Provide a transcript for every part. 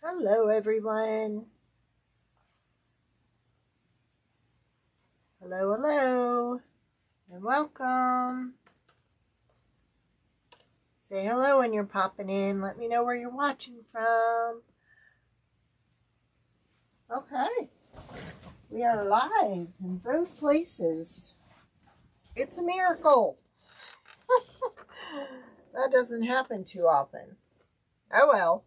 Hello, everyone. Hello, hello, and welcome. Say hello when you're popping in. Let me know where you're watching from. Okay, we are live in both places. It's a miracle. That doesn't happen too often. Oh well,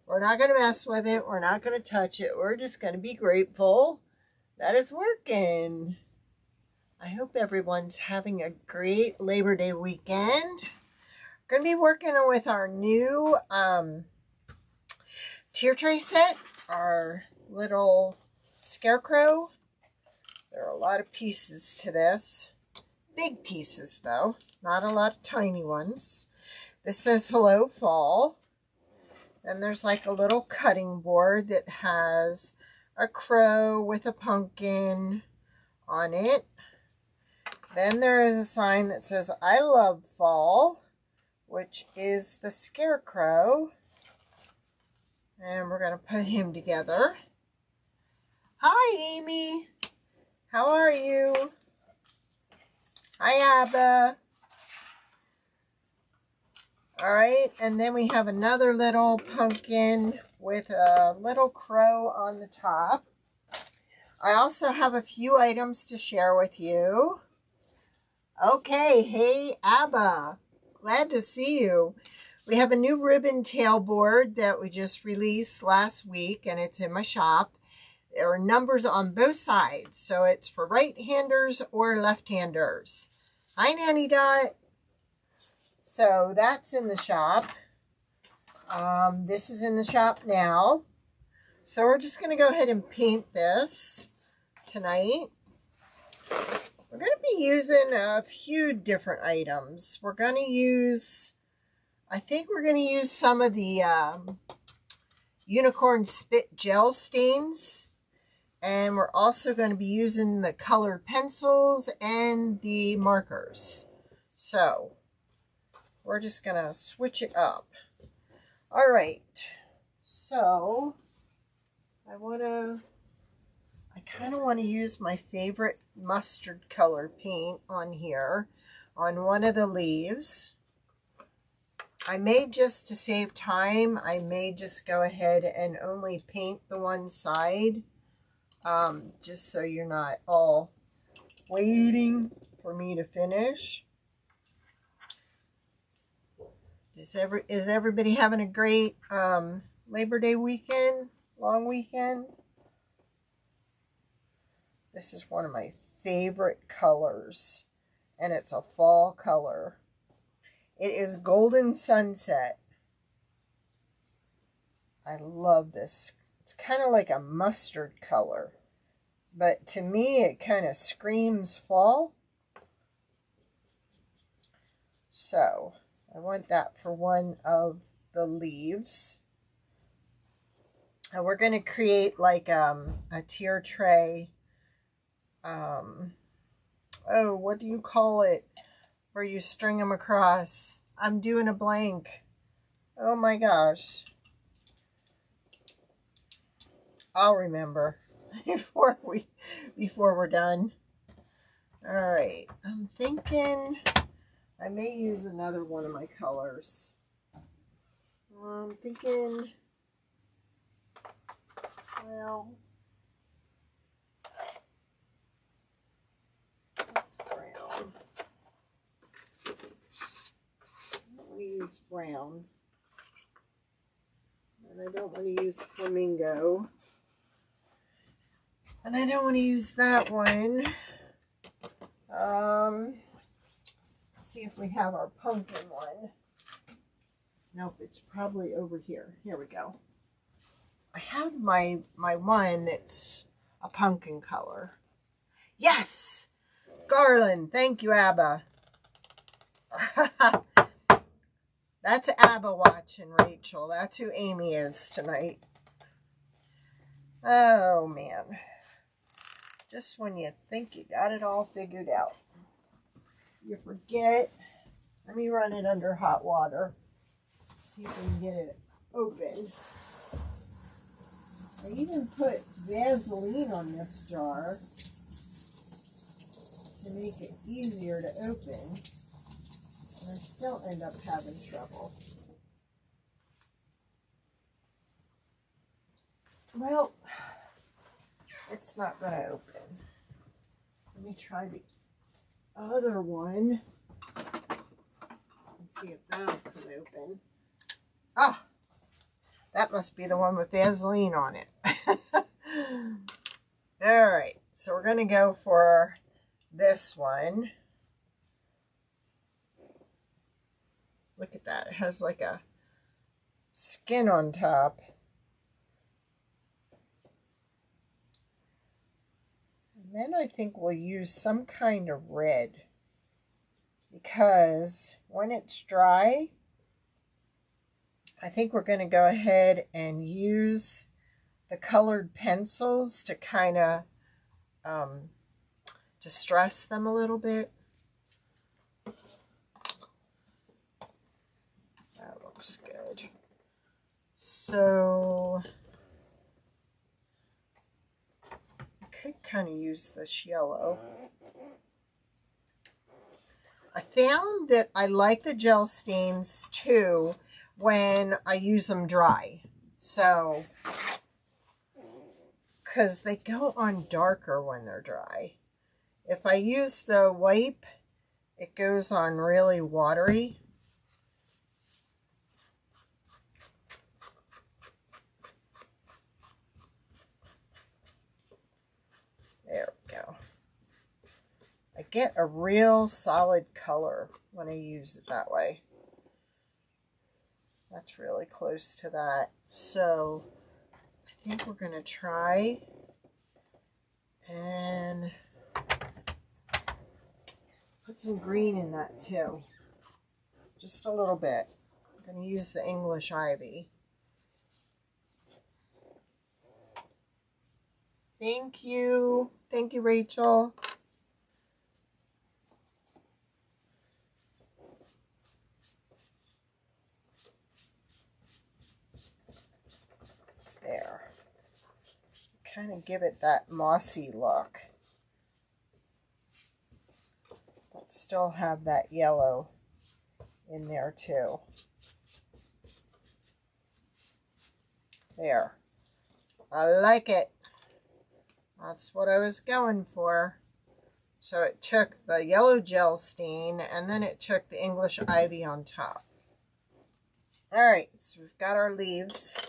we're not going to mess with it. We're not going to touch it. We're just going to be grateful that it's working. I hope everyone's having a great Labor Day weekend. We're going to be working with our new tier tray set, our little scarecrow. There are a lot of pieces to this. Big pieces, though. Not a lot of tiny ones. This says Hello Fall. Then there's like a little cutting board that has a crow with a pumpkin on it. Then there is a sign that says I love fall, which is the scarecrow. And we're going to put him together. Hi, Amy. How are you? Hi, Abba. All right, and then we have another little pumpkin with a little crow on the top. I also have a few items to share with you. Okay, hey, Abba. Glad to see you. We have a new ribbon tail board that we just released last week, and it's in my shop. There are numbers on both sides, so it's for right-handers or left-handers. Hi, Nanny Dot. So that's in the shop. This is in the shop now. So we're just going to go ahead and paint this tonight. We're going to be using a few different items. We're going to use, I think we're going to use some of the unicorn spit gel stains. And we're also going to be using the colored pencils and the markers. So we're just going to switch it up. All right. So I kind of want to use my favorite mustard color paint on here on one of the leaves. I may, just to save time, I may just go ahead and only paint the one side, just so you're not all waiting for me to finish. Is everybody having a great Labor Day weekend, long weekend? This is one of my favorite colors, and it's a fall color. It is Golden Sunset. I love this. It's kind of like a mustard color, but to me it kind of screams fall. So I want that for one of the leaves. And we're going to create like a tier tray. Oh, what do you call it? Where you string them across. I'm doing a blank. Oh my gosh. I'll remember before we're done. All right. I'm thinking I may use another one of my colors. I'm thinking, well, that's brown. I want to use brown. And I don't want to use flamingo. And I don't want to use that one. Let's see if we have our pumpkin one. Nope, it's probably over here. Here we go. I have my one that's a pumpkin color. Yes! Garland. Thank you, Abba. That's Abba watching, Rachel. That's who Amy is tonight. Oh, man. Just when you think you got it all figured out, you forget. Let me run it under hot water. See if we can get it open. I even put Vaseline on this jar to make it easier to open, and I still end up having trouble. Well, it's not going to open. Let me try the other one and see if that'll come open. Ah, that must be the one with Vaseline on it. All right, so we're going to go for this one. Look at that. It has like a skin on top. And then I think we'll use some kind of red, because when it's dry, I think we're going to go ahead and use the colored pencils to kind of distress them a little bit. That looks good. So I could kind of use this yellow. I found that I like the gel stains too when I use them dry. So, because they go on darker when they're dry. If I use the wipe, it goes on really watery. There we go. I get a real solid color when I use it that way. That's really close to that. So I think we're going to try and put some green in that too. Just a little bit. I'm going to use the English ivy. Thank you. Thank you, Rachel. There. Kind of give it that mossy look, but still have that yellow in there too. There. I like it. That's what I was going for. So it took the yellow gel stain and then it took the English ivy on top. Alright, so we've got our leaves.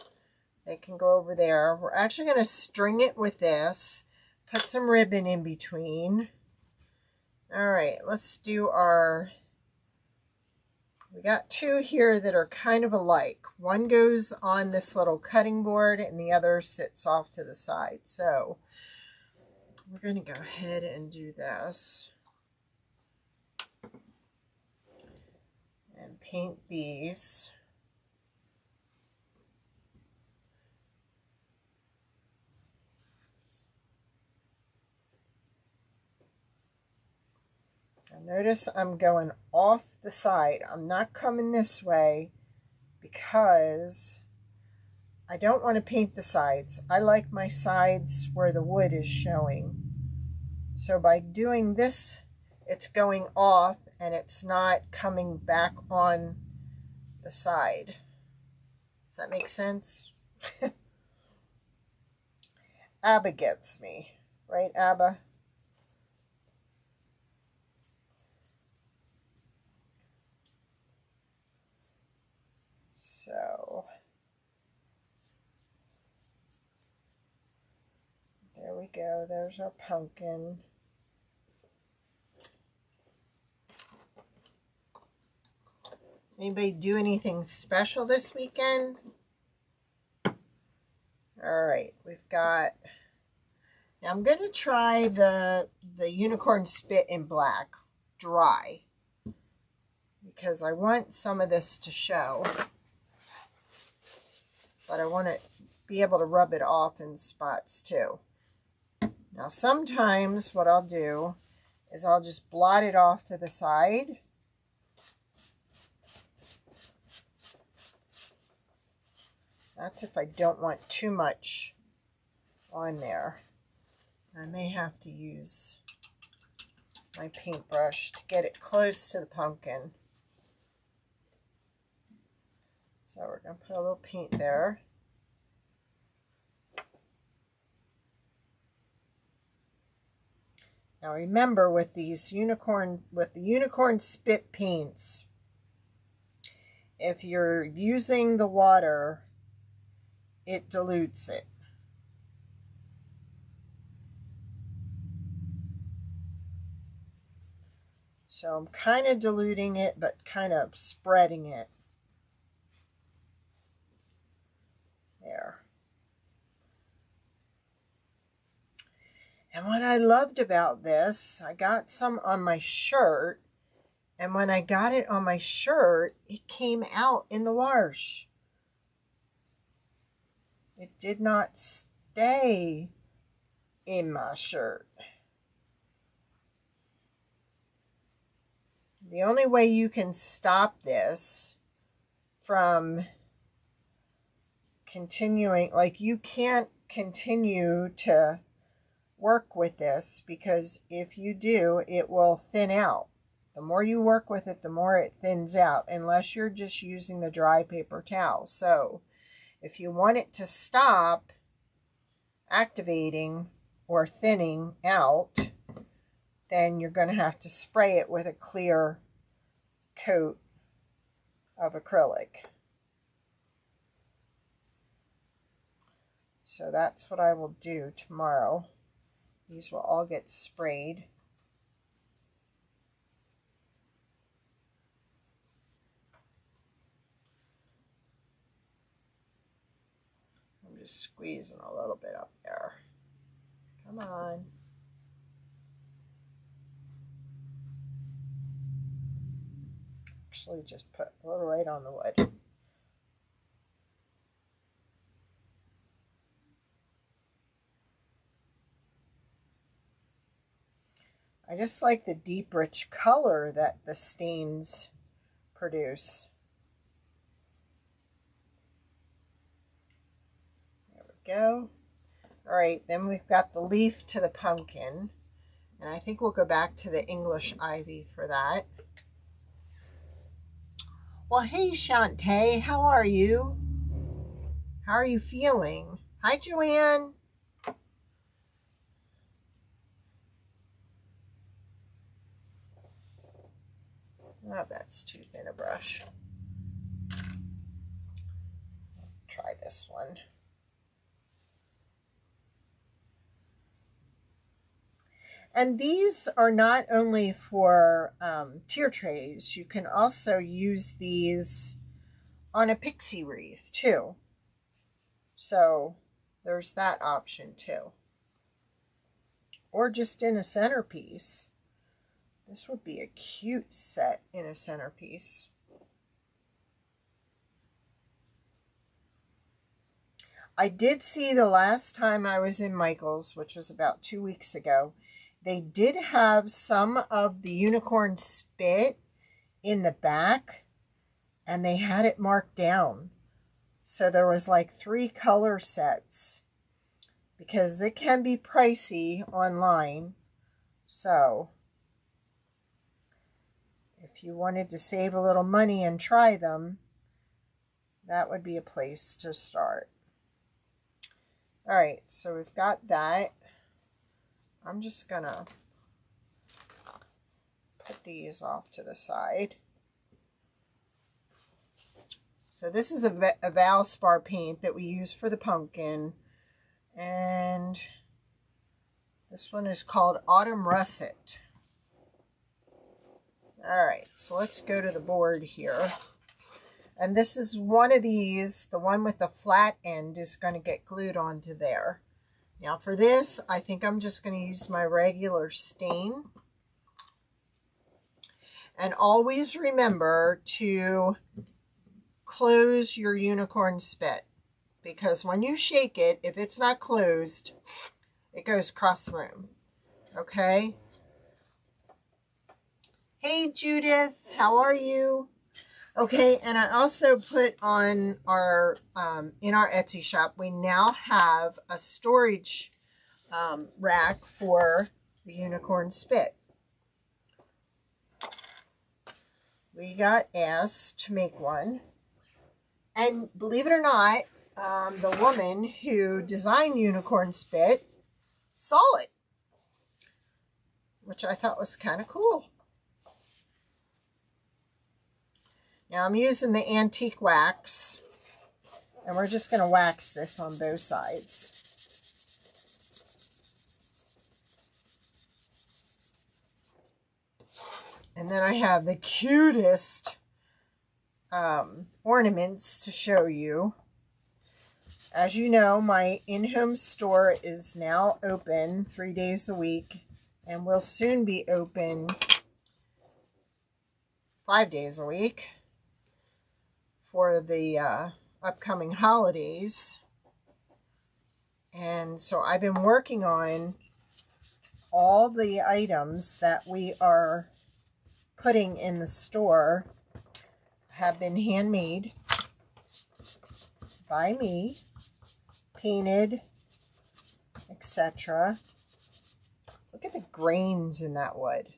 They can go over there. We're actually going to string it with this. Put some ribbon in between. Alright, let's do our... We got two here that are kind of alike. One goes on this little cutting board and the other sits off to the side. So we're going to go ahead and do this. And paint these. Now notice I'm going off the side. I'm not coming this way because I don't want to paint the sides. I like my sides where the wood is showing. So by doing this, it's going off and it's not coming back on the side. Does that make sense? Abba gets me. Right, Abba? So there we go. There's our pumpkin. Anybody do anything special this weekend? All right, we've got... Now I'm going to try the unicorn spit in black, dry, because I want some of this to show. But I want to be able to rub it off in spots too. Now sometimes what I'll do is I'll just blot it off to the side. That's if I don't want too much on there. I may have to use my paintbrush to get it close to the pumpkin. So we're going to put a little paint there. Now remember, with these unicorn spit paints, if you're using the water, it dilutes it. So I'm kind of diluting it, but kind of spreading it. There. And what I loved about this, I got some on my shirt, and when I got it on my shirt, it came out in the wash. It did not stay in my shirt. The only way you can stop this from continuing, like you can't continue to work with this, because if you do, it will thin out. The more you work with it, the more it thins out, unless you're just using the dry paper towel. So if you want it to stop activating or thinning out, then you're going to have to spray it with a clear coat of acrylic. So that's what I will do tomorrow. These will all get sprayed. I'm just squeezing a little bit up there. Come on. Actually, just put a little right on the wood. I just like the deep, rich color that the stains produce. There we go. All right, then we've got the leaf to the pumpkin. And I think we'll go back to the English ivy for that. Well, hey, Shantae, how are you? How are you feeling? Hi, Joanne. Oh, that's too thin a brush. Try this one. And these are not only for tier trays. You can also use these on a pixie wreath too. So there's that option too. Or just in a centerpiece. This would be a cute set in a centerpiece. I did see the last time I was in Michael's, which was about 2 weeks ago, they did have some of the unicorn spit in the back, and they had it marked down. So there was like 3 color sets, because it can be pricey online. So if you wanted to save a little money and try them, that would be a place to start. All right, so we've got that. I'm just gonna put these off to the side. So this is a Valspar paint that we use for the pumpkin, and this one is called Autumn Russet. All right, so let's go to the board here. And this is one of these, the one with the flat end is going to get glued onto there. Now for this, I think I'm just going to use my regular stain. And always remember to close your unicorn spit, because when you shake it, if it's not closed, it goes across the room. Okay? Hey Judith, how are you? Okay, and I also put on our, in our Etsy shop, we now have a storage rack for the unicorn spit. We got asked to make one. And believe it or not, the woman who designed unicorn spit saw it, which I thought was kind of cool. Now I'm using the antique wax, and we're just going to wax this on both sides. And then I have the cutest ornaments to show you. As you know, my in-home store is now open 3 days a week and will soon be open 5 days a week for the upcoming holidays. And so I've been working on all the items that we are putting in the store have been handmade by me, painted, etc. Look at the grains in that wood.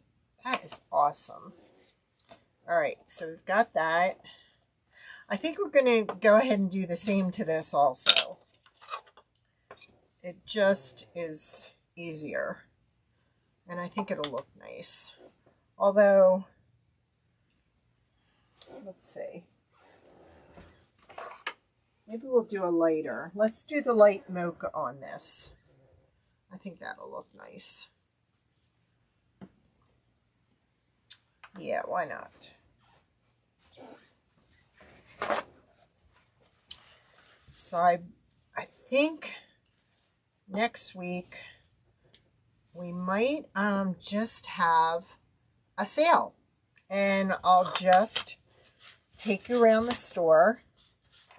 That is awesome. All right, so we've got that. I think we're going to go ahead and do the same to this also. It just is easier, and I think it'll look nice. Although, let's see. Maybe we'll do a lighter. Let's do the light mocha on this. I think that'll look nice. Yeah, why not? So I think next week we might just have a sale, and I'll just take you around the store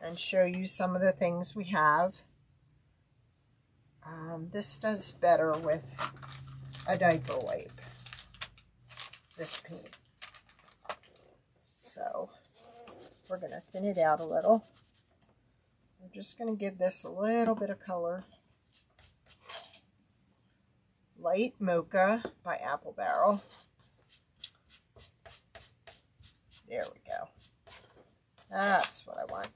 and show you some of the things we have. This does better with a diaper wipe, this paint. So we're going to thin it out a little. We're just going to give this a little bit of color. Light Mocha by Apple Barrel. There we go. That's what I want.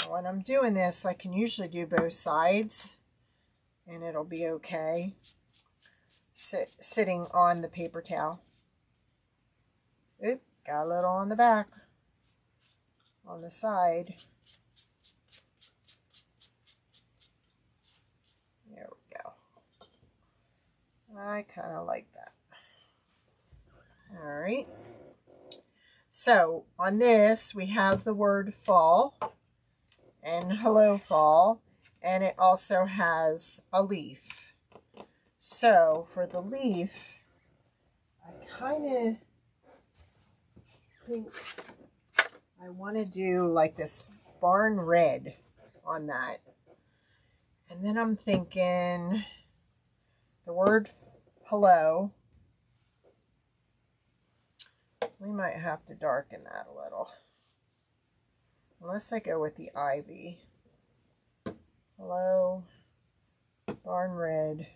Now, when I'm doing this, I can usually do both sides, and it'll be okay. Sitting on the paper towel. Oop, got a little on the back. On the side. There we go. I kind of like that. All right. So on this, we have the word fall and hello fall, and it also has a leaf. So for the leaf, I kind of think I want to do like this barn red on that. And then I'm thinking the word hello. We might have to darken that a little. Unless I go with the ivy. Hello, barn red.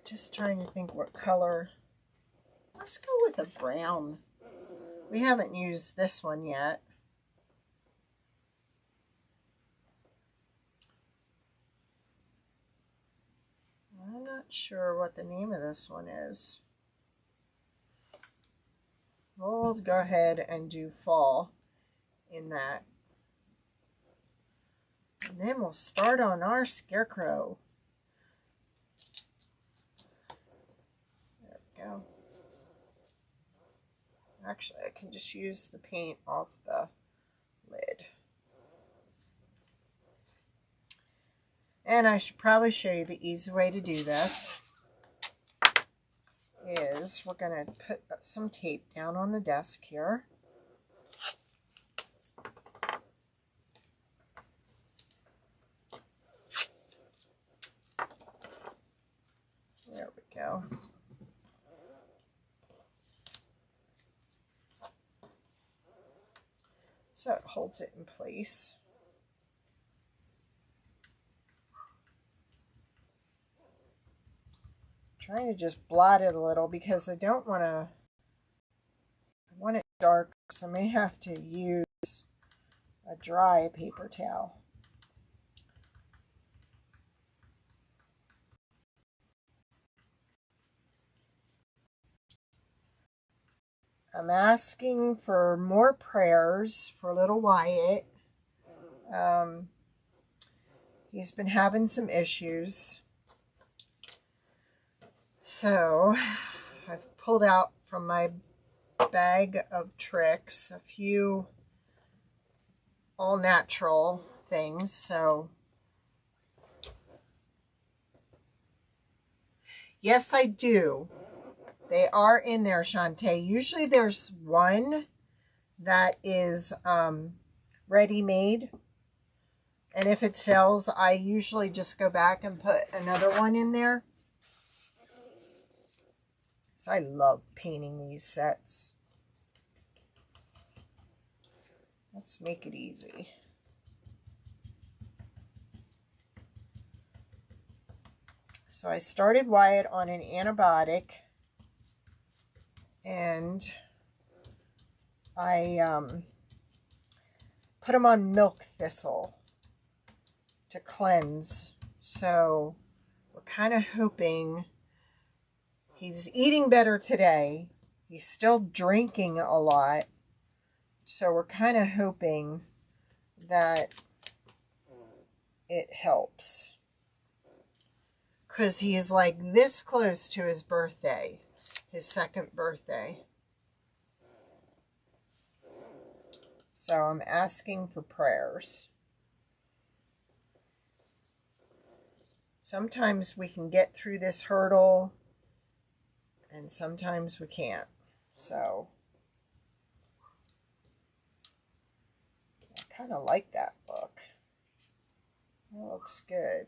Just trying to think what color. Let's go with a brown. We haven't used this one yet. I'm not sure what the name of this one is. We'll go ahead and do fall in that. And then we'll start on our scarecrow. There we go. Actually, I can just use the paint off the lid. And I should probably show you the easy way to do this. Is we're going to put some tape down on the desk here. There we go. so it holds it in place. Trying to just blot it a little because I don't want to, I want it dark, so I may have to use a dry paper towel. I'm asking for more prayers for little Wyatt. He's been having some issues. So I've pulled out from my bag of tricks a few all natural things. So yes, I do. They are in there, Shantae. Usually there's one that is ready-made. And if it sells, I usually just go back and put another one in there. So I love painting these sets. Let's make it easy. So I started Wyatt on an antibiotic, and I put him on milk thistle to cleanse. So we're kind of hoping he's eating better today. He's still drinking a lot. So we're kind of hoping that it helps. Because he is like this close to his birthday, his second birthday. So I'm asking for prayers. Sometimes we can get through this hurdle, and sometimes we can't. So I kind of like that book. That looks good.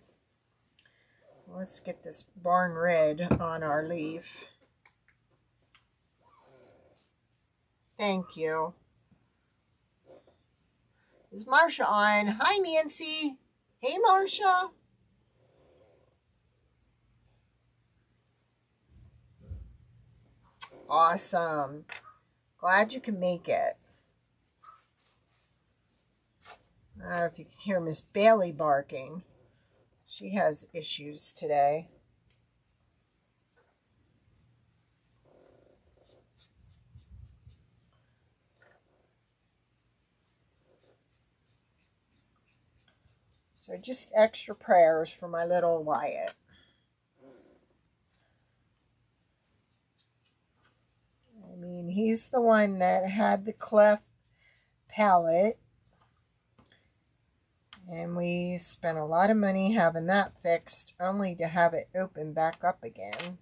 Let's get this barn red on our leaf. Thank you. Is Marsha on? Hi, Nancy. Hey, Marsha. Awesome. Glad you can make it. I don't know if you can hear Miss Bailey barking. She has issues today. So just extra prayers for my little Wyatt. I mean, he's the one that had the cleft palate. And we spent a lot of money having that fixed, only to have it open back up again.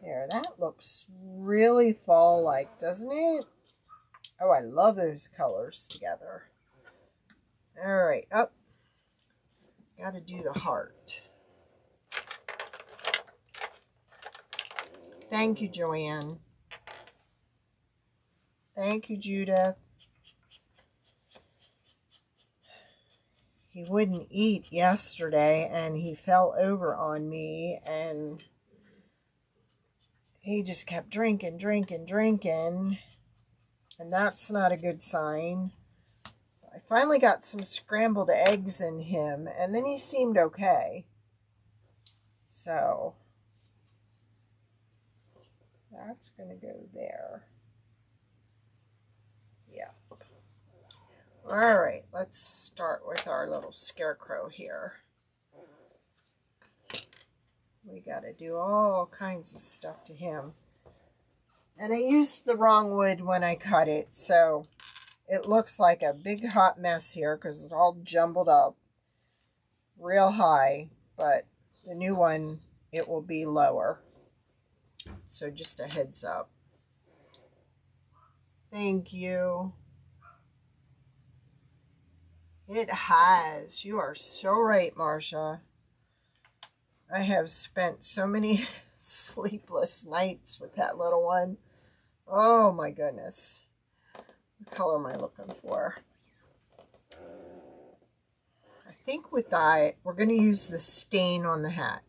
There, that looks really fall-like, doesn't it? Oh, I love those colors together. All right, up. Got to do the heart. Thank you, Joanne. Thank you, Judith. He wouldn't eat yesterday, and he fell over on me, and he just kept drinking, and that's not a good sign. I finally got some scrambled eggs in him, and then he seemed okay. So that's going to go there. Yeah. All right, let's start with our little scarecrow here. We got to do all kinds of stuff to him. And I used the wrong wood when I cut it, so it looks like a big hot mess here because it's all jumbled up real high, but the new one, it will be lower. So just a heads up. Thank you. It has. You are so right, Marsha. I have spent so many sleepless nights with that little one. Oh my goodness. What color am I looking for? I think with that, we're going to use the stain on the hat.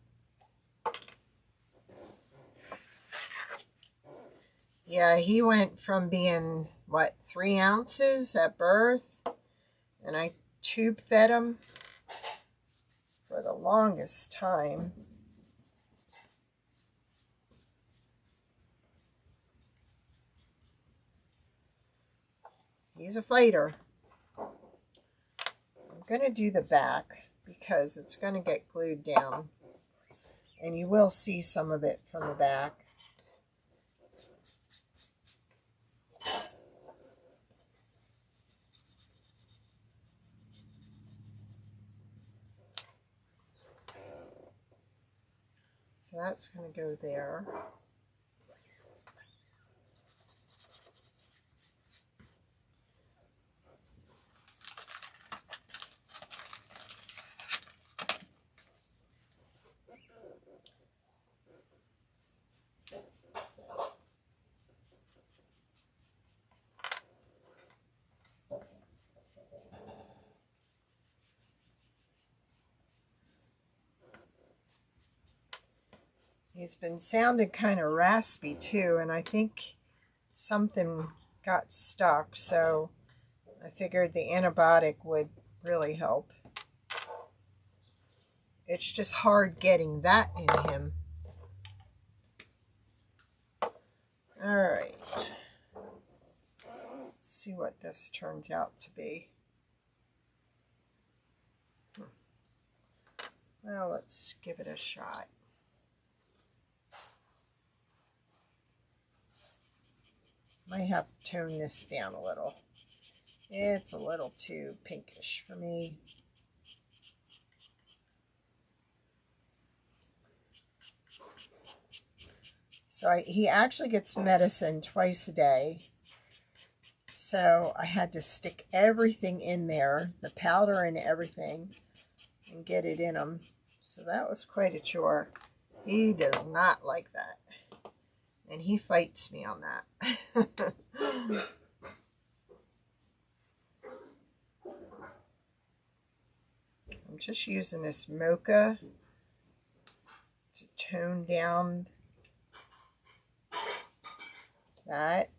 Yeah, he went from being, what, 3 ounces at birth, and I tube fed him for the longest time. He's a fighter. I'm going to do the back because it's going to get glued down, and you will see some of it from the back. So that's going to go there. He's been sounding kind of raspy too, and I think something got stuck, so I figured the antibiotic would really help. It's just hard getting that in him. All right. Let's see what this turns out to be. Well, let's give it a shot. Might have to tone this down a little. It's a little too pinkish for me. So he actually gets medicine twice a day. So I had to stick everything in there, the powder and everything, and get it in him. So that was quite a chore. He does not like that. And he fights me on that. I'm just using this mocha to tone down that.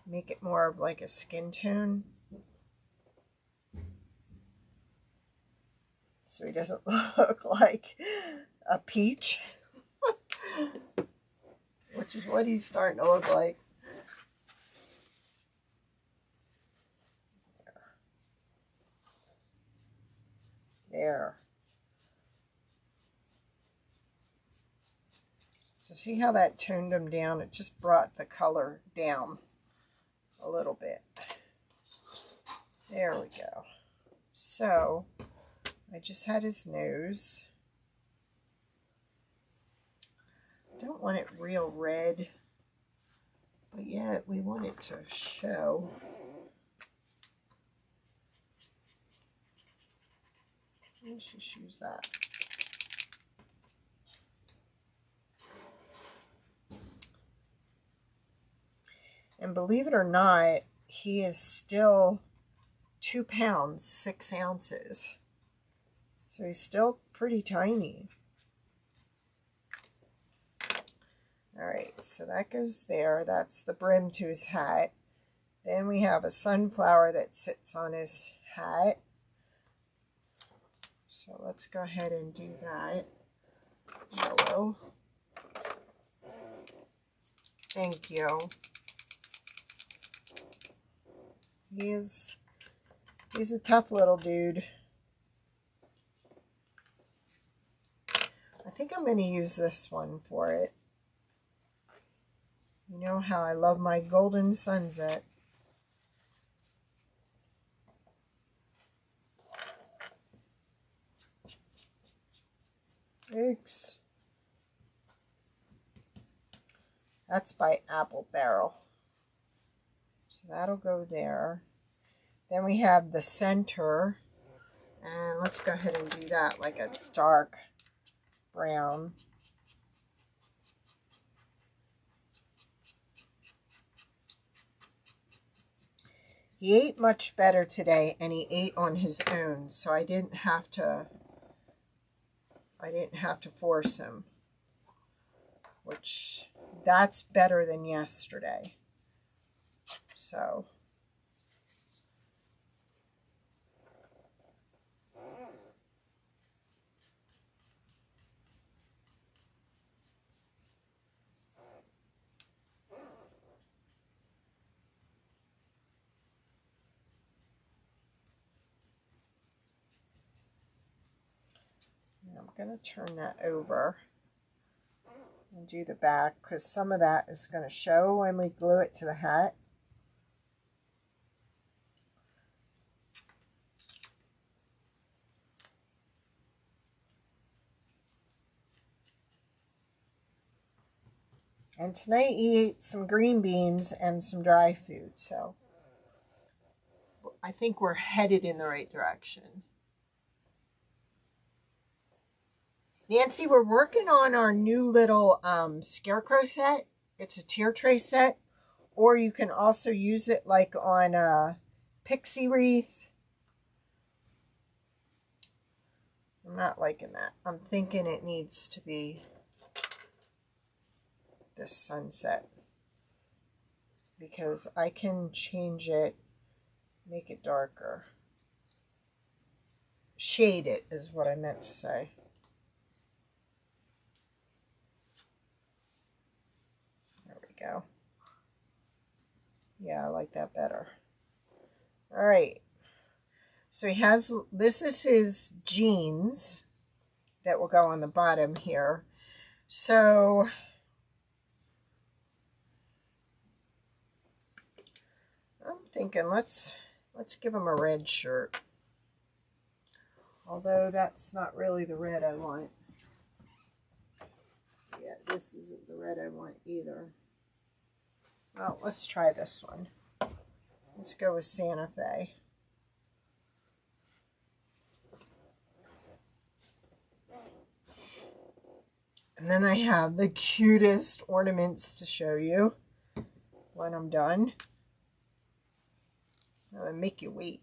Make it more of like a skin tone. So he doesn't look like a peach. Which is what he's starting to look like. There. So see how that toned him down? It just brought the color down a little bit. There we go. So I just had his nose. Don't want it real red, but yet we want it to show. Let's just use that. And believe it or not, he is still 2 pounds, 6 ounces. So he's still pretty tiny. All right, so that goes there. That's the brim to his hat. Then we have a sunflower that sits on his hat. So let's go ahead and do that. Yellow. Thank you. He's a tough little dude. I think I'm going to use this one for it. You know how I love my golden sunset. Oops. That's by Apple Barrel. So that'll go there. Then we have the center. And let's go ahead and do that like a dark brown. He ate much better today, and he ate on his own, so I didn't have to force him, which that's better than yesterday. So I'm going to turn that over and do the back, because some of that is going to show when we glue it to the hat. And tonight he ate some green beans and some dry food, so I think we're headed in the right direction. Nancy, we're working on our new little scarecrow set. It's a tier tray set, or you can also use it like on a pixie wreath. I'm not liking that. I'm thinking it needs to be this sunset, because I can change it, make it darker. Shade it is what I meant to say. There we go. Yeah, I like that better. All right. So he has, this is his jeans that will go on the bottom here. So I'm thinking let's give him a red shirt. Although that's not really the red I want. Yeah, this isn't the red I want either. Well, let's try this one. Let's go with Santa Fe. And then I have the cutest ornaments to show you when I'm done. I'm gonna make you wait.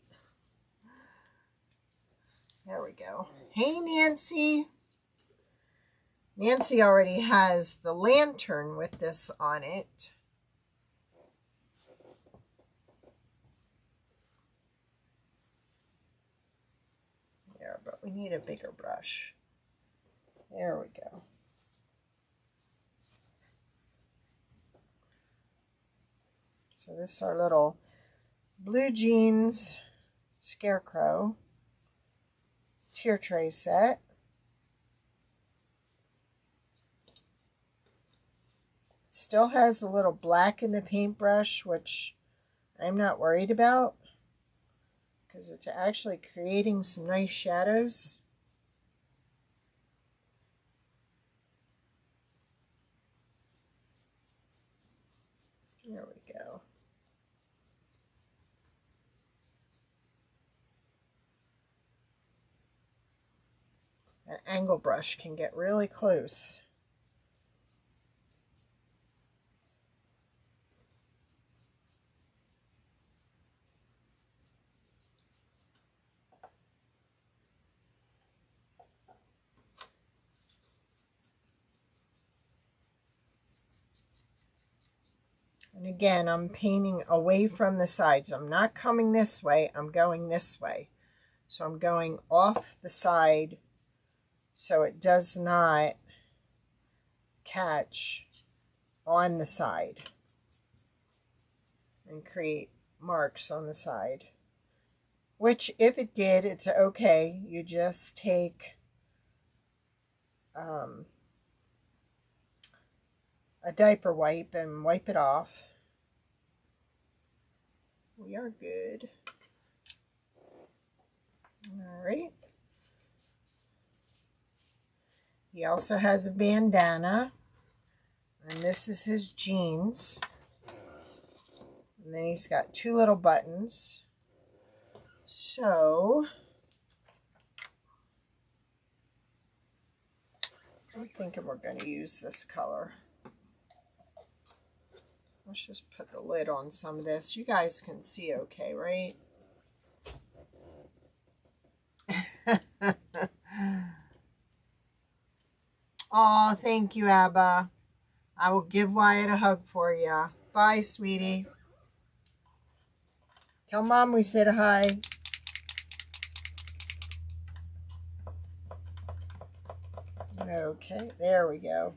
There we go. Hey, Nancy. Nancy already has the lantern with this on it. There, but we need a bigger brush. There we go. So this is our little blue jeans scarecrow tier tray set. It still has a little black in the paintbrush, which I'm not worried about, because it's actually creating some nice shadows. There we go. An angle brush can get really close. And again, I'm painting away from the sides. I'm not coming this way, I'm going this way. So I'm going off the side so it does not catch on the side and create marks on the side. Which, if it did, it's okay. You just take a diaper wipe and wipe it off. We are good. All right. He also has a bandana, and this is his jeans. And then he's got two little buttons. So I'm thinking we're going to use this color. Let's just put the lid on some of this. You guys can see okay, right? Oh, thank you, Abba. I will give Wyatt a hug for you. Bye, sweetie. Tell Mom we said hi. Okay, there we go.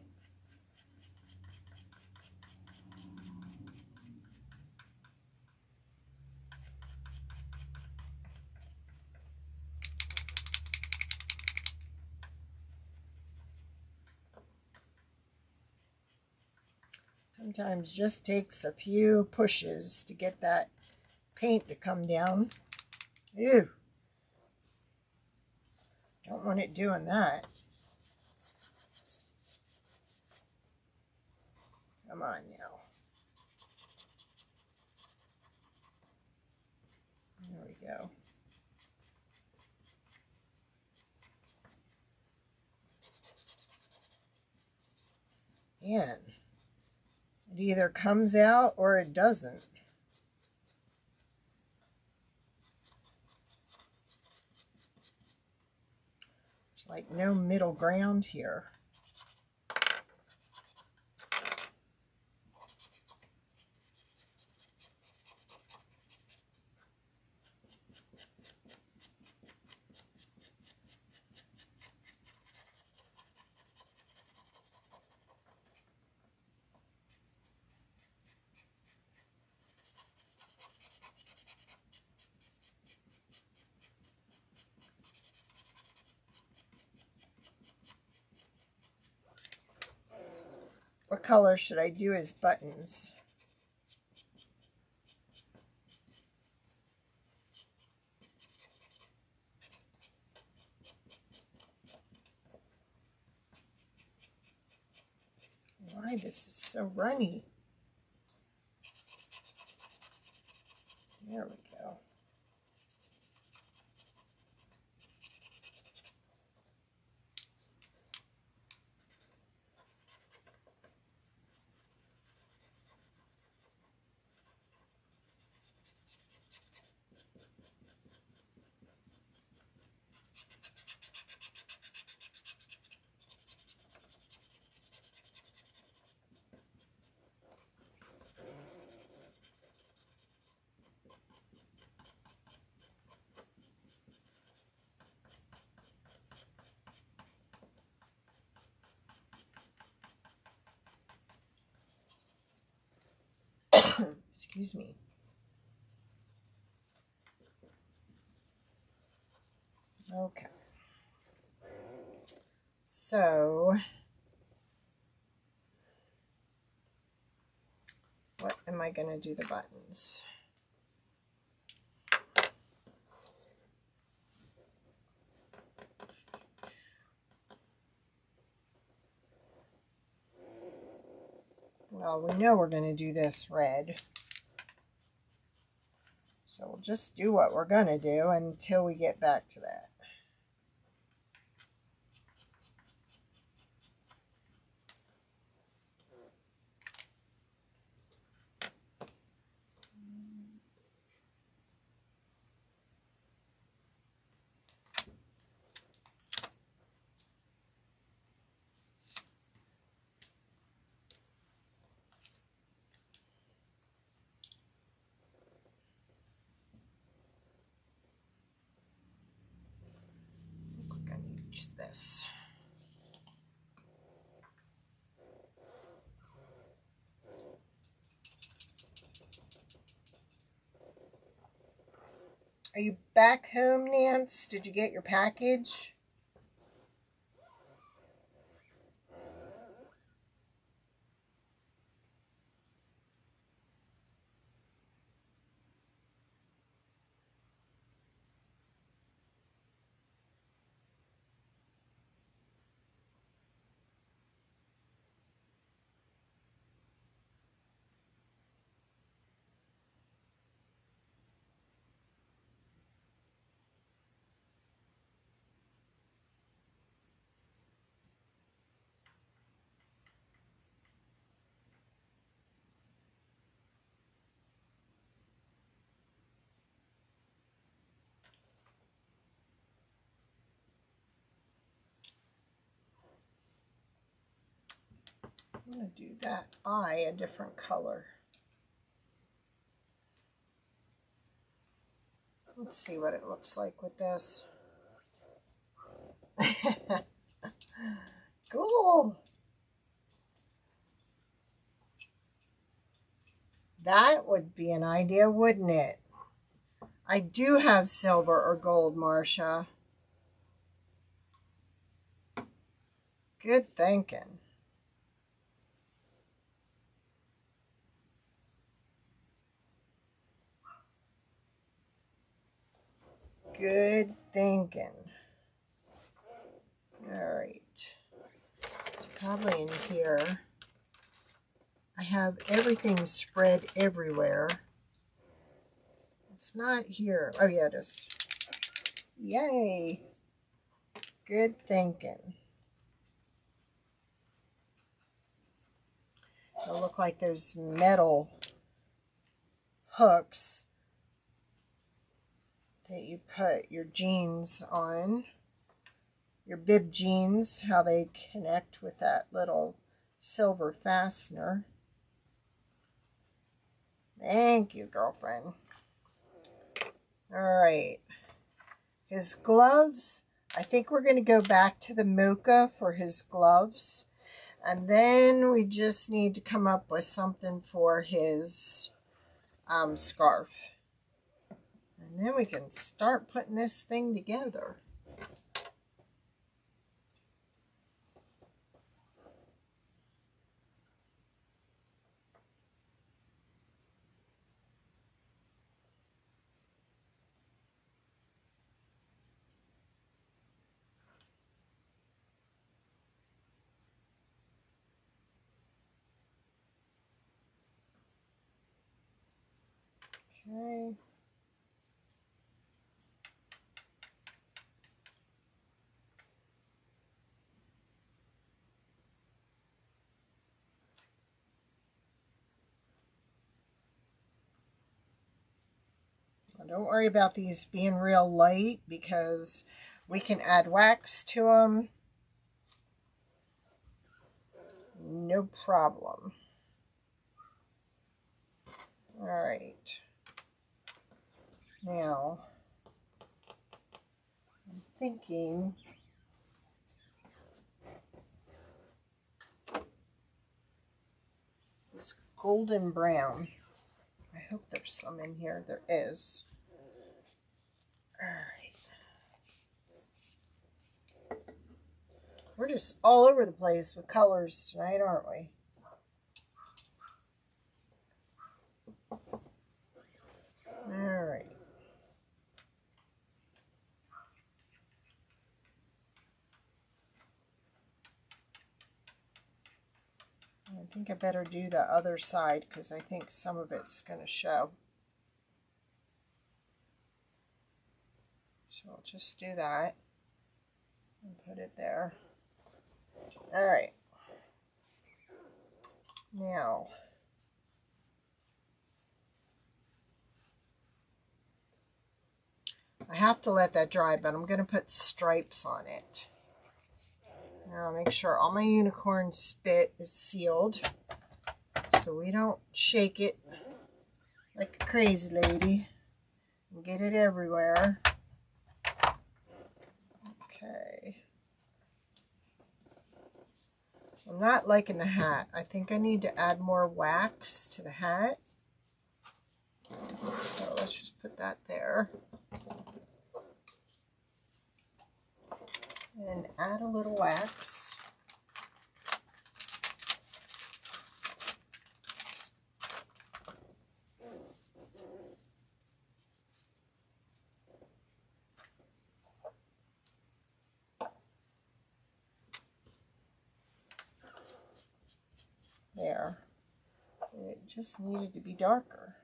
Sometimes just takes a few pushes to get that paint to come down. Ew. Don't want it doing that. Come on now. There we go. And it either comes out or it doesn't. There's like no middle ground here. What color should I do as buttons? Why this is so runny? There we go. Excuse me. Okay. So, what am I going to do the buttons? Well, we know we're going to do this red. So we'll just do what we're going to do until we get back to that. We're going to use this. Are you back home, Nance? Did you get your package? I'm going to do that eye a different color. Let's see what it looks like with this. Cool. That would be an idea, wouldn't it? I do have silver or gold, Marcia. Good thinking. Good thinking. All right. Probably in here. I have everything spread everywhere. It's not here. Oh, yeah, it is. Yay. Good thinking. It'll look like those metal hooks that you put your jeans on. Your bib jeans, how they connect with that little silver fastener. Thank you, girlfriend. All right. His gloves, I think we're going to go back to the mocha for his gloves. And then we just need to come up with something for his scarf. And then we can start putting this thing together. Okay. Well, don't worry about these being real light because we can add wax to them. No problem. All right. Now, I'm thinking this golden brown. I hope there's some in here. There is. All right. We're just all over the place with colors tonight, aren't we? All right. I think I better do the other side because I think some of it's going to show. So I'll just do that and put it there. All right. Now, I have to let that dry, but I'm going to put stripes on it. Now I'll make sure all my unicorn spit is sealed so we don't shake it like a crazy lady and get it everywhere. Okay. I'm not liking the hat. I think I need to add more wax to the hat. So let's just put that there. And add a little wax. There. It just needed to be darker.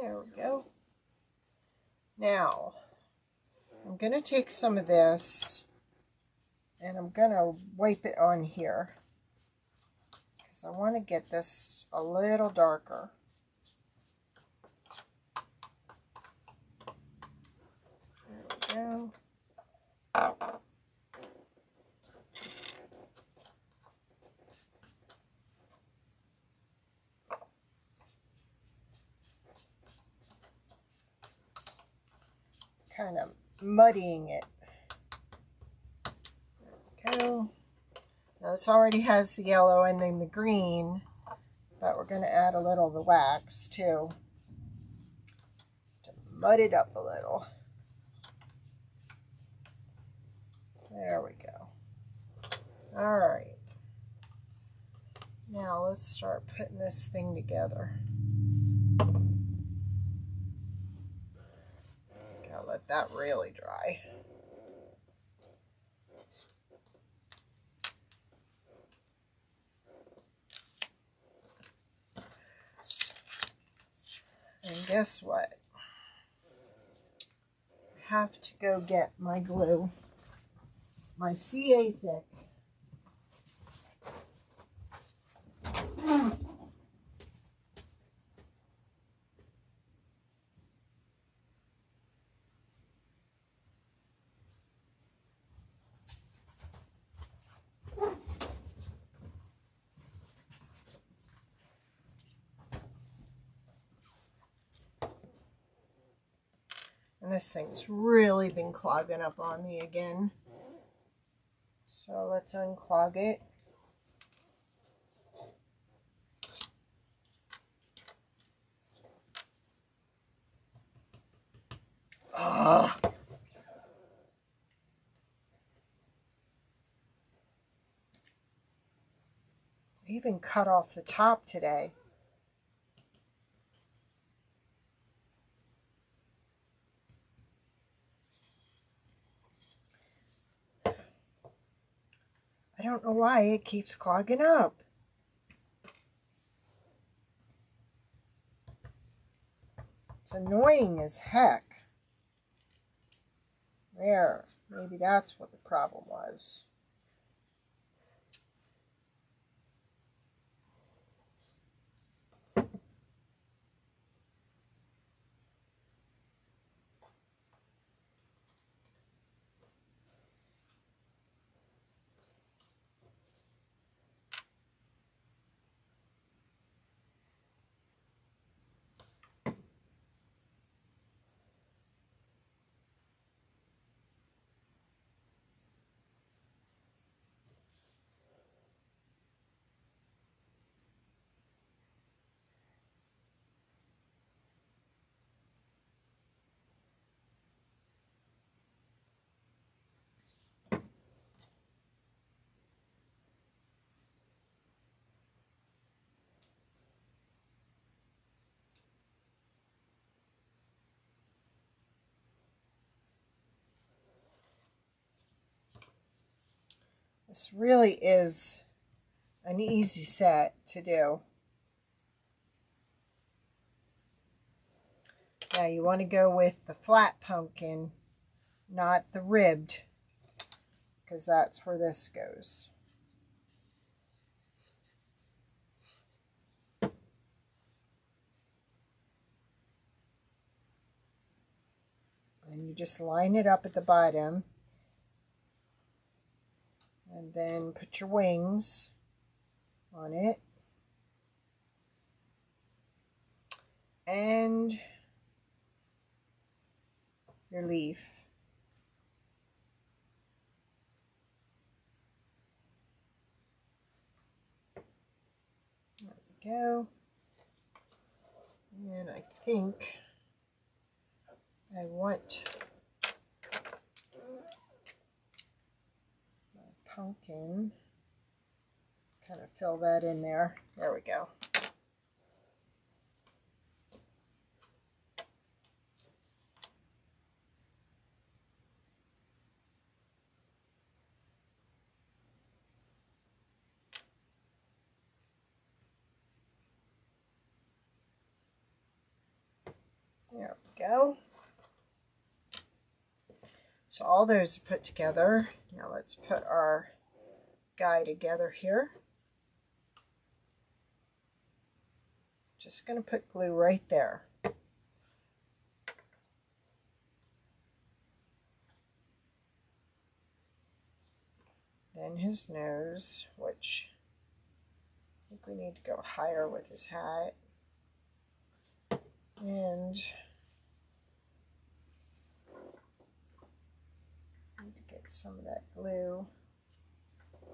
There we go. Now, I'm going to take some of this And I'm going to wipe it on here because I want to get this a little darker. There we go. Kind of muddying it. There we go. Now this already has the yellow and then the green, but we're going to add a little of the wax too to mud it up a little. There we go. All right. Now let's start putting this thing together. Gotta let that really dry. And guess what? I have to go get my glue, my CA thick. And this thing's really been clogging up on me again. So let's unclog it. Ugh. I even cut off the top today. I don't know why it keeps clogging up. It's annoying as heck. There, maybe that's what the problem was. This really is an easy set to do. Now you want to go with the flat pumpkin, not the ribbed, because that's where this goes. And you just line it up at the bottom. And then put your wings on it. And your leaf. There we go. And I think I want my pumpkin. Kind of fill that in there. There we go. There we go. So all those are put together. Now let's put our guy together here. Just going to put glue right there. Then his nose, which I think we need to go higher with his hat. And need to get some of that glue.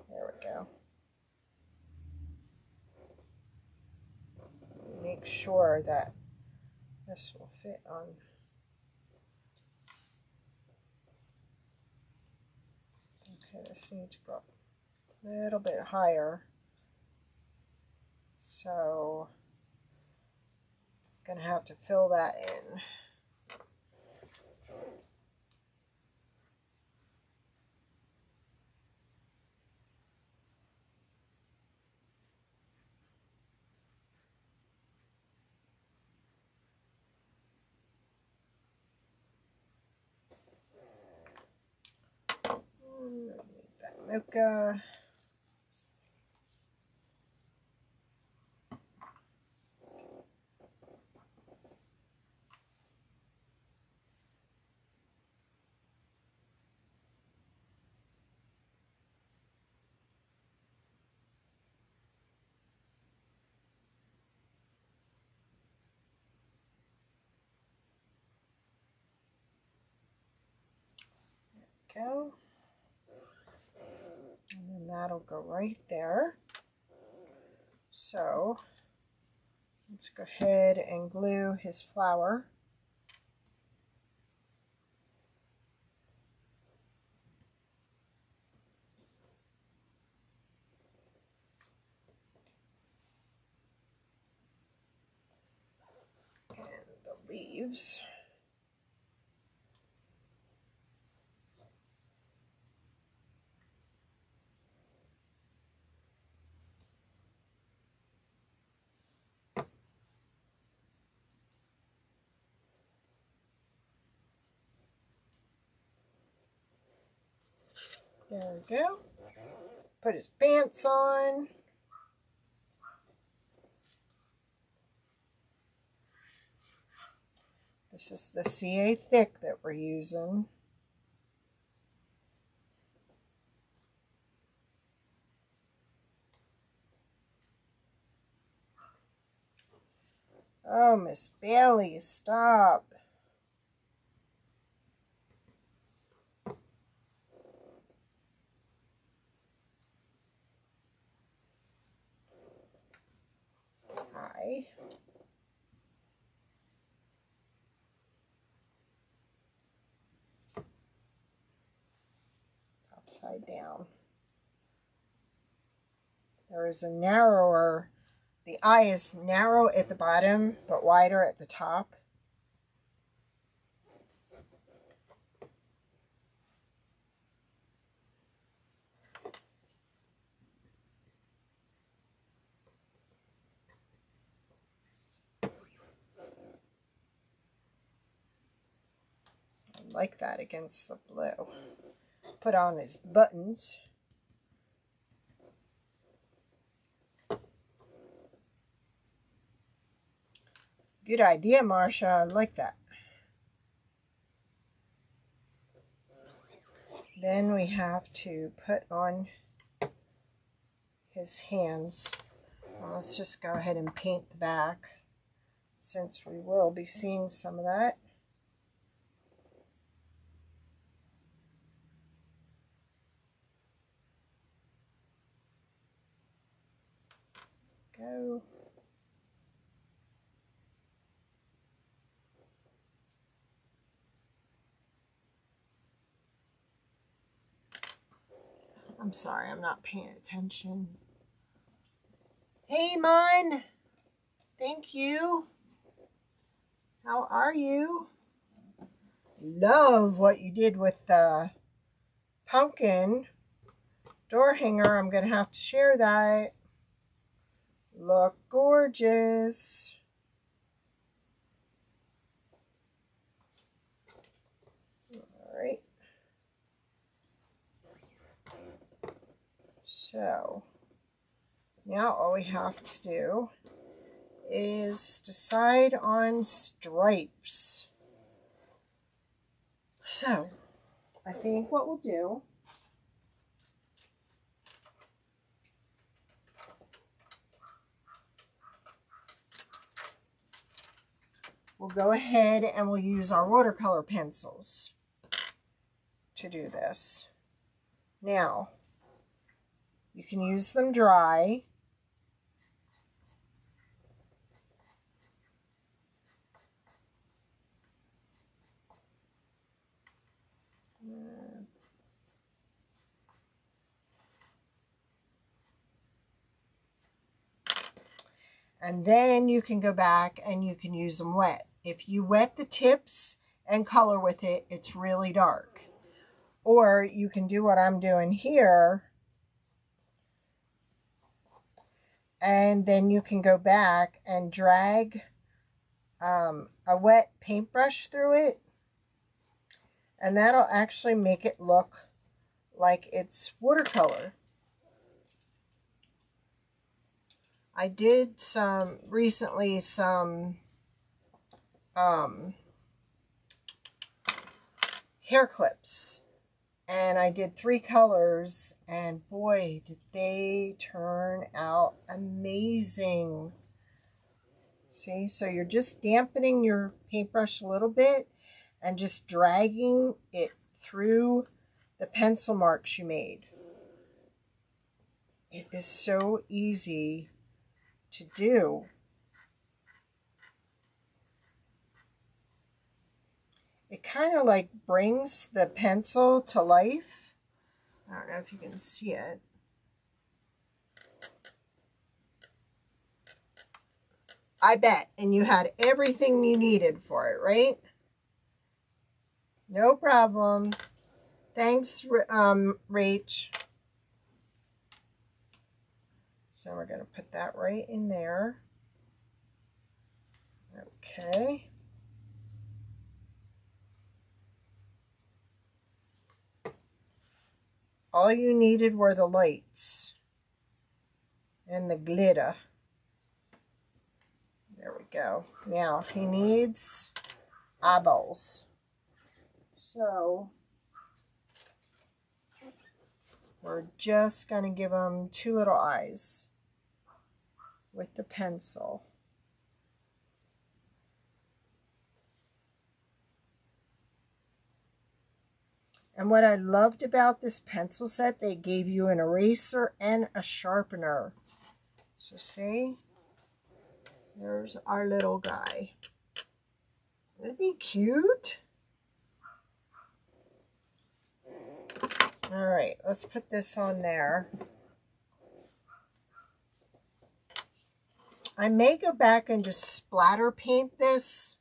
There we go. Make sure that this will fit on. Okay, this needs to go up a little bit higher. So I'm going to have to fill that in. Need that mocha. Go. And then that'll go right there. So let's go ahead and glue his flower. And the leaves. There we go. Put his pants on. This is the CA thick that we're using. Oh, Miss Bailey, stop. Hi. Upside down. There is a narrower, the eye is narrow at the bottom, but wider at the top. I like that against the blue. Put on his buttons. Good idea, Marcia. I like that. Then we have to put on his hands. Well, let's just go ahead and paint the back, since we will be seeing some of that. Go. I'm sorry, I'm not paying attention. Hey, Mon. Thank you. How are you? Love what you did with the pumpkin door hanger. I'm going to have to share that. Look gorgeous. All right. So now all we have to do is decide on stripes. So I think what we'll do, we'll go ahead and we'll use our watercolor pencils to do this. Now, you can use them dry. And then you can go back and you can use them wet. If you wet the tips and color with it, it's really dark. Or you can do what I'm doing here, and then you can go back and drag a wet paintbrush through it, and that'll actually make it look like it's watercolor. I did recently some hair clips, and I did 3 colors, and boy, did they turn out amazing. See, so you're just dampening your paintbrush a little bit and just dragging it through the pencil marks you made. It is so easy to do. It kind of like brings the pencil to life. I don't know if you can see it. I bet. And you had everything you needed for it, right? No problem. Thanks, Rach. So we're going to put that right in there. Okay. All you needed were the lights and the glitter. There we go. Now he needs eyeballs. So we're just going to give him 2 little eyes with the pencil. And what I loved about this pencil set, they gave you an eraser and a sharpener. So see, there's our little guy. Isn't he cute? All right, let's put this on there. I may go back and just splatter paint this.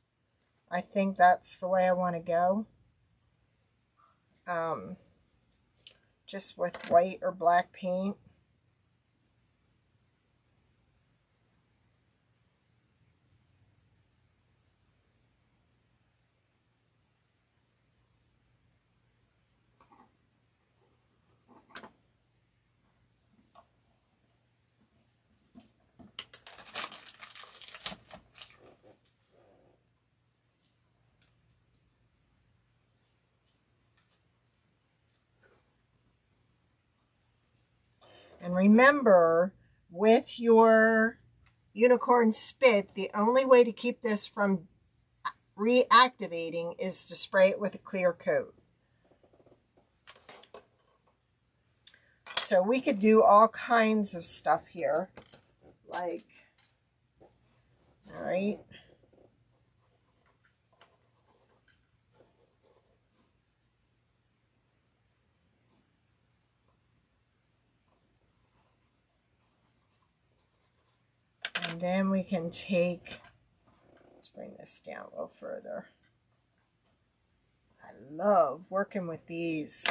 I think that's the way I want to go. Just with white or black paint. And remember, with your unicorn spit, the only way to keep this from reactivating is to spray it with a clear coat. So we could do all kinds of stuff here. Like, all right. And then we can take, let's bring this down a little further. I love working with these.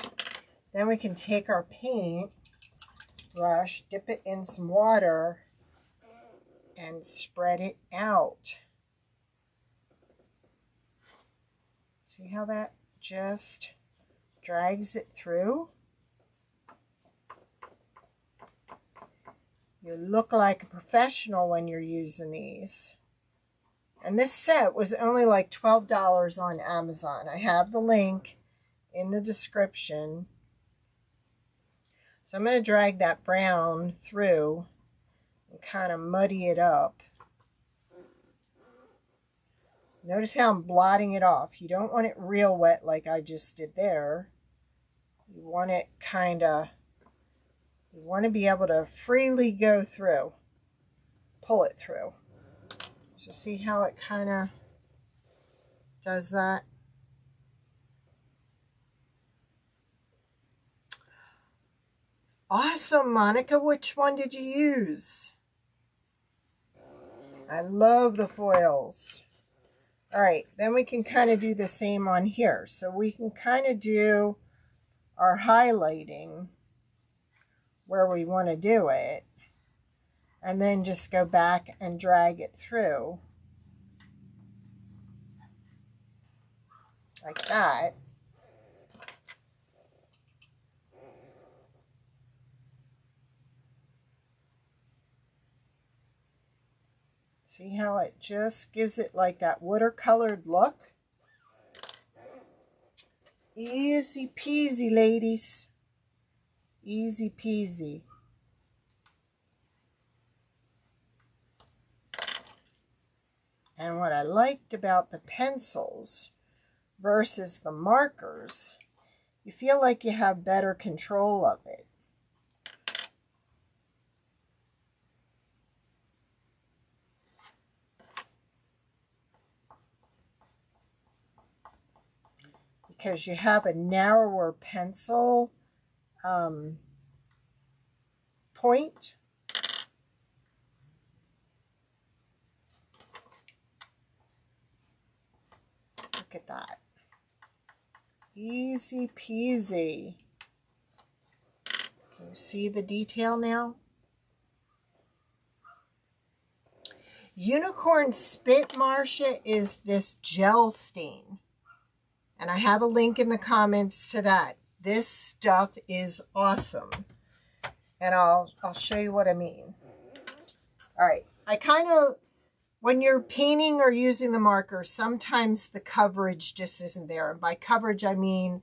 Then we can take our paint brush, dip it in some water, and spread it out. See how that just drags it through? You look like a professional when you're using these. And this set was only like $12 on Amazon. I have the link in the description. So I'm going to drag that brown through and kind of muddy it up. Notice how I'm blotting it off. You don't want it real wet like I just did there. You want it you want to be able to freely go through, pull it through. So see how it kind of does that? Awesome, Monica. Which one did you use? I love the foils. All right, then we can kind of do the same on here. So we can kind of do our highlighting where we want to do it, and then just go back and drag it through like that. See how it just gives it like that watercolored look? Easy peasy, ladies. Easy peasy. And what I liked about the pencils versus the markers, you feel like you have better control of it. Because you have a narrower pencil point. Look at that. Easy peasy. Can you see the detail now? Unicorn Spit, Marcia, is this gel stain. And I have a link in the comments to that. This stuff is awesome. And I'll show you what I mean. All right. I kind of, when you're painting or using the marker, sometimes the coverage just isn't there. And by coverage, I mean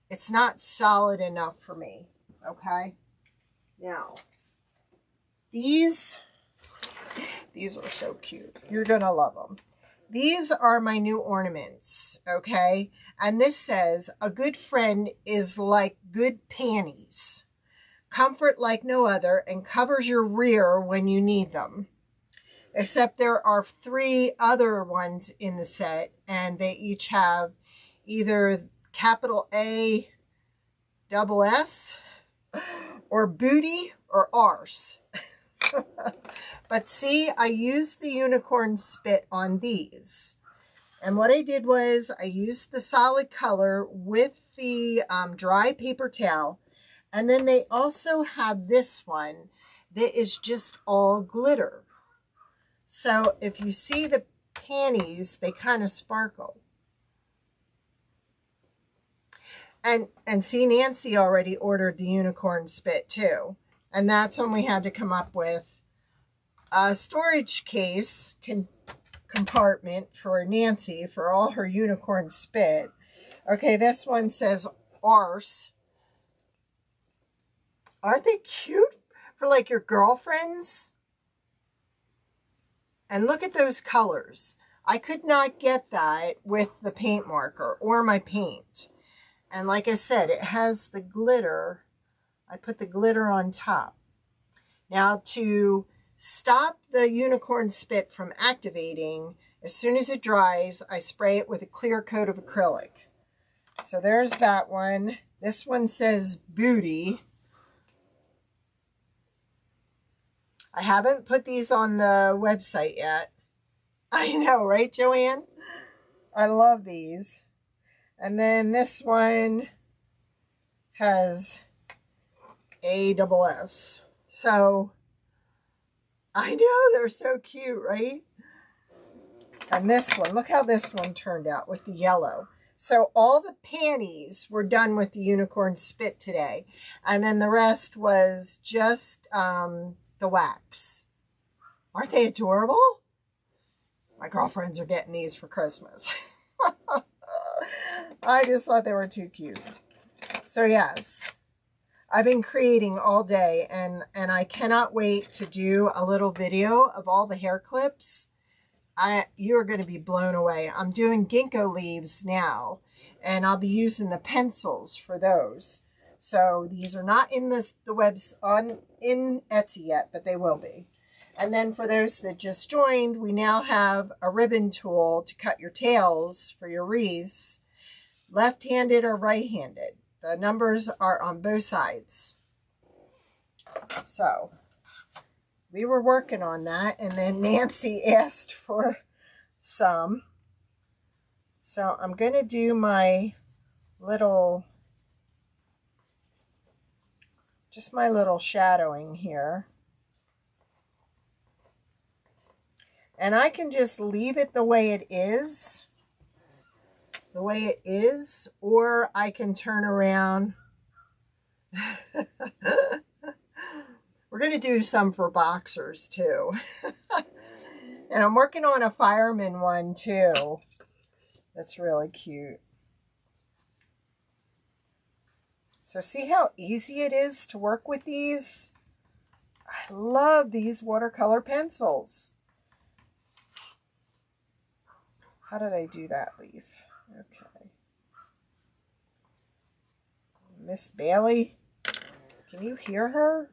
it's not solid enough for me. Okay? Now, these are so cute. You're going to love them. These are my new ornaments, okay? And this says, a good friend is like good panties. Comfort like no other and covers your rear when you need them. Except there are 3 other ones in the set, and they each have either capital A, double S, or booty, or arse. But see, I used the unicorn spit on these. And what I did was I used the solid color with the dry paper towel. And then they also have this one that is just all glitter. So if you see the panties, they kind of sparkle. And see, Nancy already ordered the unicorn spit too. And that's when we had to come up with a storage case compartment for Nancy for all her unicorn spit. Okay, this one says arse. Aren't they cute for like your girlfriends? And look at those colors. I could not get that with the paint marker or my paint. And like I said, it has the glitter. I put the glitter on top. Now to stop the unicorn spit from activating, as soon as it dries, I spray it with a clear coat of acrylic. So there's that one. This one says booty. I haven't put these on the website yet. I know, right, Joanne? I love these. And then this one has ASS. So I know, they're so cute, right? And this one, look how this one turned out with the yellow. So all the panties were done with the unicorn spit today. And then the rest was just the wax. Aren't they adorable? My girlfriends are getting these for Christmas. I just thought they were too cute. So yes, I've been creating all day, and I cannot wait to do a little video of all the hair clips. You're going to be blown away. I'm doing ginkgo leaves now, and I'll be using the pencils for those. So these are not in the webs in Etsy yet, but they will be. And then for those that just joined, we now have a ribbon tool to cut your tails for your wreaths, left-handed or right-handed. The numbers are on both sides. So we were working on that, and then Nancy asked for some. So I'm going to do my little, just my little shadowing here. And I can just leave it the way it is. Or I can turn around. We're going to do some for boxers too. And I'm working on a fireman one too. That's really cute. So see how easy it is to work with these? I love these watercolor pencils. How did I do that leaf? Okay. Miss Bailey, can you hear her?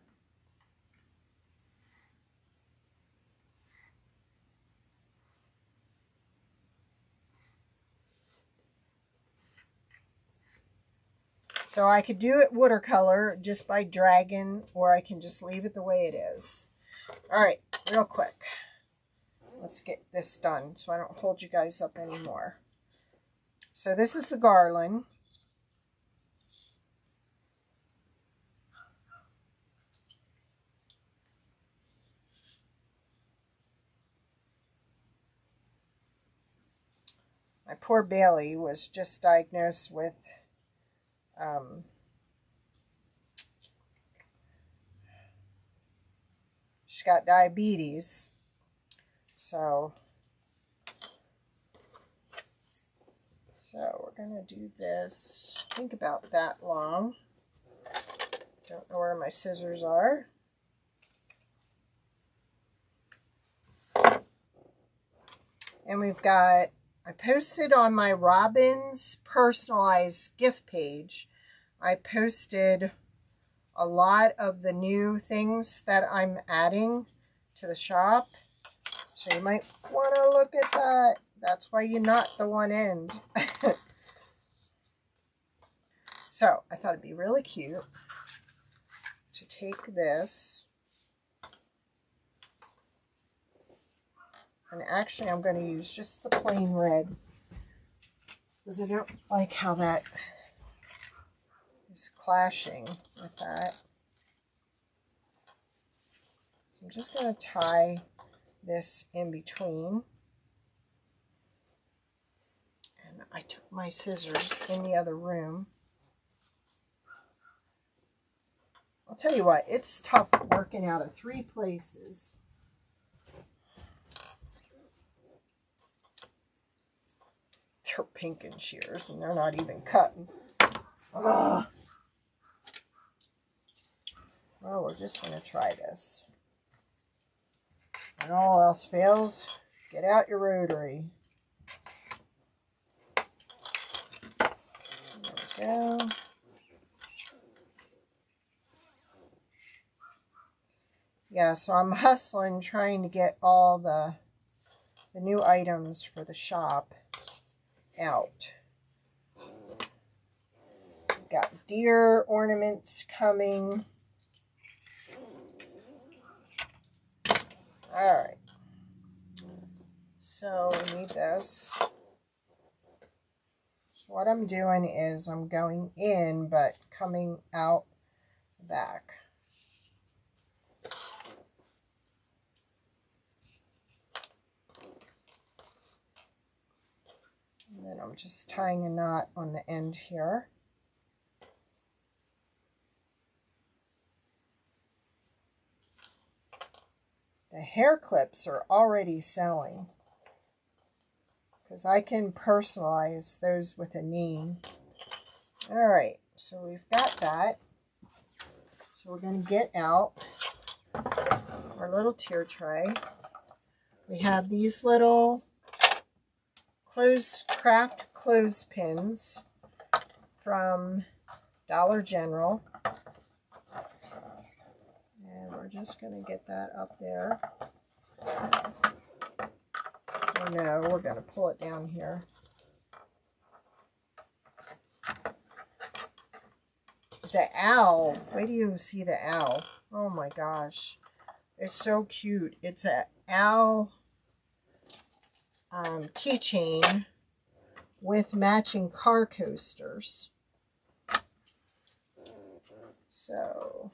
So I could do it watercolor just by dragging, or I can just leave it the way it is. All right, real quick. Let's get this done so I don't hold you guys up anymore. So this is the garland. My poor Bailey was just diagnosed with she's got diabetes. So we're going to do this. Think about that long. Don't know where my scissors are. And we've got, I posted on my Robin's personalized gift page, I posted a lot of the new things that I'm adding to the shop. So you might want to look at that. That's why you knot the one end. So I thought it'd be really cute to take this. And actually I'm going to use just the plain red, because I don't like how that is clashing with that. So I'm just going to tie this in between. And I took my scissors in the other room. I'll tell you what, it's tough working out of 3 places. They're pinking shears and they're not even cutting. Ugh. Well, we're just going to try this. When all else fails, get out your rotary. There we go. Yeah, so I'm hustling trying to get all the new items for the shop out. We've got deer ornaments coming. Alright. So we need this. So what I'm doing is I'm going in but coming out the back. And then I'm just tying a knot on the end here. hair clips are already selling, because I can personalize those with a name. All right, so we've got that. So we're going to get out our little tier tray. We have these little craft clothespins from Dollar General. And we're just going to get that up there. Oh no, we're going to pull it down here. The owl. Wait till you see the owl. Oh my gosh. It's so cute. It's an owl keychain with matching car coasters. So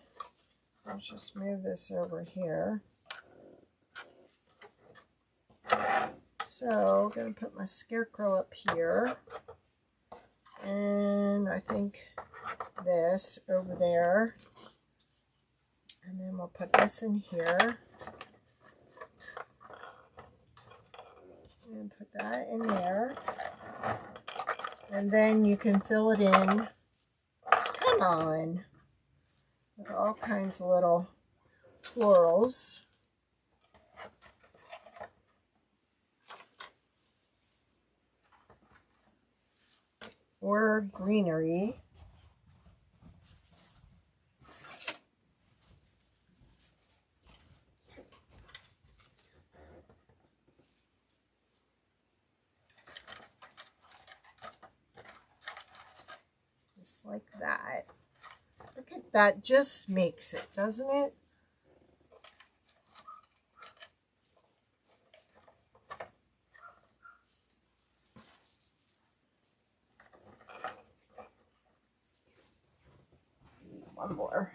let's just move this over here. So I'm going to put my scarecrow up here. And I think this over there. And then we'll put this in here. And put that in there. And then you can fill it in. Come on. With all kinds of little florals. Or greenery. Just like that. Look at that, just makes it, doesn't it? One more.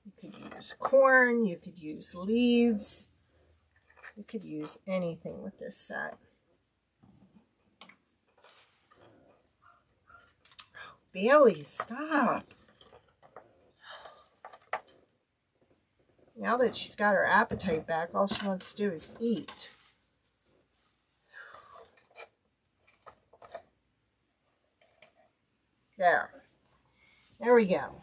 You could use corn, you could use leaves, you could use anything with this set. Oh, Bailey, stop. Now that she's got her appetite back, all she wants to do is eat. There. There we go.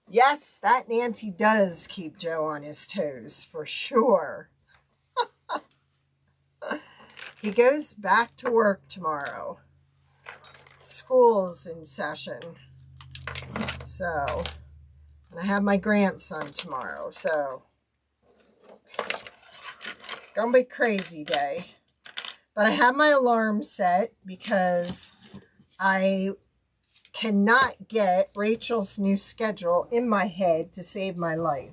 Yes, that Nancy does keep Joe on his toes, for sure. He goes back to work tomorrow. School's in session. So, and I have my grandson tomorrow, so gonna be a crazy day. But I have my alarm set because I cannot get Rachel's new schedule in my head to save my life.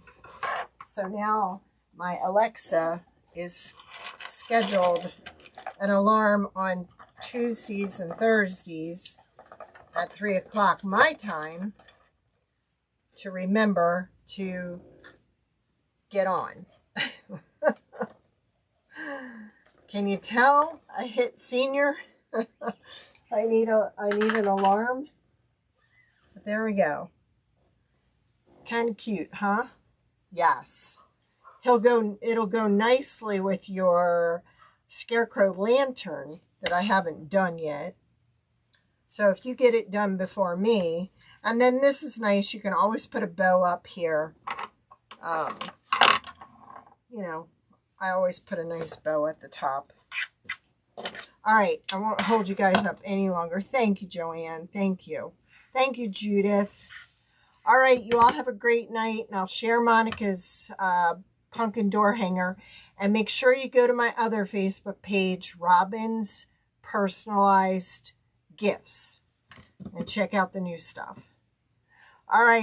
So now my Alexa is scheduled an alarm on Tuesdays and Thursdays at 3 o'clock my time to remember to get on. Can you tell I hit senior? I need an alarm. But there we go. Kind of cute, huh? Yes. It'll go nicely with your scarecrow lantern that I haven't done yet. So if you get it done before me, and then this is nice, you can always put a bow up here. You know, I always put a nice bow at the top. All right, I won't hold you guys up any longer. Thank you, Joanne. Thank you. Thank you, Judith. All right, you all have a great night, and I'll share Monica's pumpkin door hanger. And make sure you go to my other Facebook page, Robin's Personalized Gifts, and check out the new stuff. All right.